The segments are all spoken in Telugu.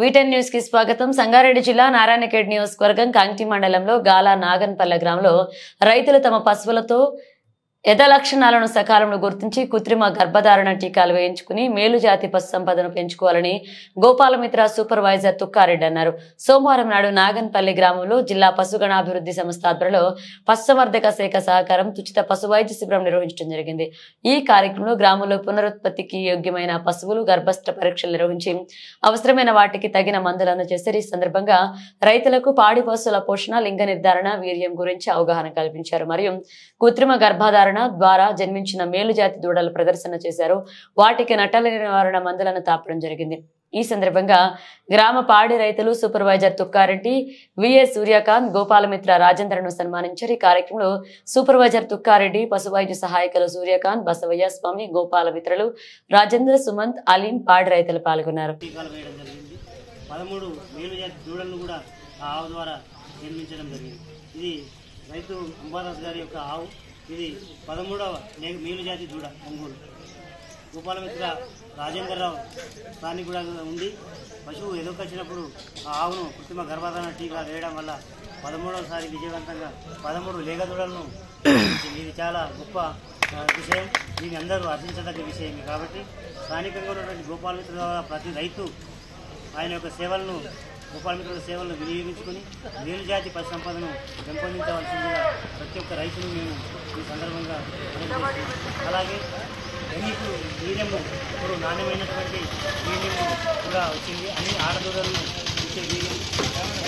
వీటెన్ న్యూస్ కి స్వాగతం. సంగారెడ్డి జిల్లా నారాయణఖేడ్ నియోజకవర్గం కాంగ్టీ మండలంలో గాలా నాగన్పల్లె గ్రామంలో రైతులు తమ పశువులతో ఎద లక్షణాలను సకాలంలో గుర్తించి కృత్రిమ గర్భధారణ టీకాలు వేయించుకుని మేలు జాతి పశు సంపదను పెంచుకోవాలని గోపాలమిత్ర సూపర్వైజర్ తుక్కారెడ్డి అన్నారు. సోమవారం నాడు నాగన్పల్లి గ్రామంలో జిల్లా పశుగణాభివృద్ధి సంస్థ ఆధ్వర్యంలో పశుసంవర్ధక శాఖ సహకారం ఉచిత పశు వైద్య శిబిరం నిర్వహించడం జరిగింది. ఈ కార్యక్రమంలో గ్రామంలో పునరుత్పత్తికి యోగ్యమైన పశువులు గర్భస్థ పరీక్షలు నిర్వహించి అవసరమైన వాటికి తగిన మందులు అందజేశారు. ఈ సందర్భంగా రైతులకు పాడి పశువుల పోషణ, లింగ నిర్ధారణ, వీర్యం గురించి అవగాహన కల్పించారు. మరియు కృత్రిమ గర్భధారణ ద్వారా జన్మించిన మేలు జాతి దూడల ప్రదర్శన చేశారు. వాటికి నట్టల నివారణ మందులను తాపడం జరిగింది. ఈ సందర్భంగా గ్రామ పాడి రైతులు సూపర్వైజర్ తుక్కారెడ్డి, విఏ సూర్యకాంత్, గోపాలమిత్ర రాజేంద్రను సన్మానించారు. ఈ కార్యక్రమంలో సూపర్వైజర్ తుక్కారెడ్డి, పశువైద్య సహాయకులు సూర్యకాంత్, బసవయ్య స్వామి, గోపాలమిత్రలు, రాజేంద్ర, సుమంత్, అలీం పాడి రైతులు పాల్గొన్నారు. 13 మేలు జాతి దూడలను కూడా ఆ ఆవు ద్వారా జన్మించడం జరిగింది. ఇది రైతు అంబాదాస్ గారి యొక్క ఆవు. ఇది 13వ మేలు జాతి దూడ ఒంగోలు. గోపాలమిత్ర రాజేంద్రరావు స్థానికుడుగా ఉండి పశువు ఎదుకొచ్చినప్పుడు ఆ ఆవును కృత్రిమ గర్భధారణ టీకా వేయడం వల్ల 13వసారి విజయవంతంగా 13 లేగ దూడలను. ఇది చాలా గొప్ప విషయం. దీన్ని అందరూ అర్థించదగ్గ విషయమే. కాబట్టి స్థానికంగా ఉన్నటువంటి గోపాలమిత్ర ద్వారా ప్రతి రైతు ఆయన యొక్క సేవలను, గోపాలమిత్రుల సేవలను వినియోగించుకుని మేలు జాతి పశు సంపదను పెంపొందించవలసిందిగా ప్రతి ఒక్క రైతును మేము ఈ సందర్భంగా అలాగే ఎన్నికలు వీర్యము ఇప్పుడు నాణ్యమైనటువంటి వీర్యము కూడా వచ్చింది. అన్ని ఆడదూడలను ఇచ్చే వీర్యం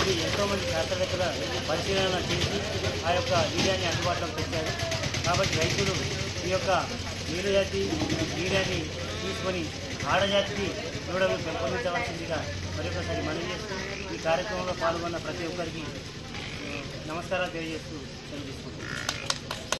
అది ఎంతోమంది శాస్త్రవేత్తల పరిశీలన చేసి ఆ యొక్క వీర్యాన్ని అందుబాటులోకి తెచ్చారు. కాబట్టి రైతులు ఈ యొక్క మేలు జాతి వీర్యాన్ని తీసుకొని ఆడజాతికి దూడలు పెంపొందించవలసిందిగా మరొకసారి మనవి చేస్తూ ఈ కార్యక్రమంలో పాల్గొన్న ప్రతి ఒక్కరికి నమస్కారాలు తెలియజేస్తూ సెలవు తీసుకుంటున్నాను.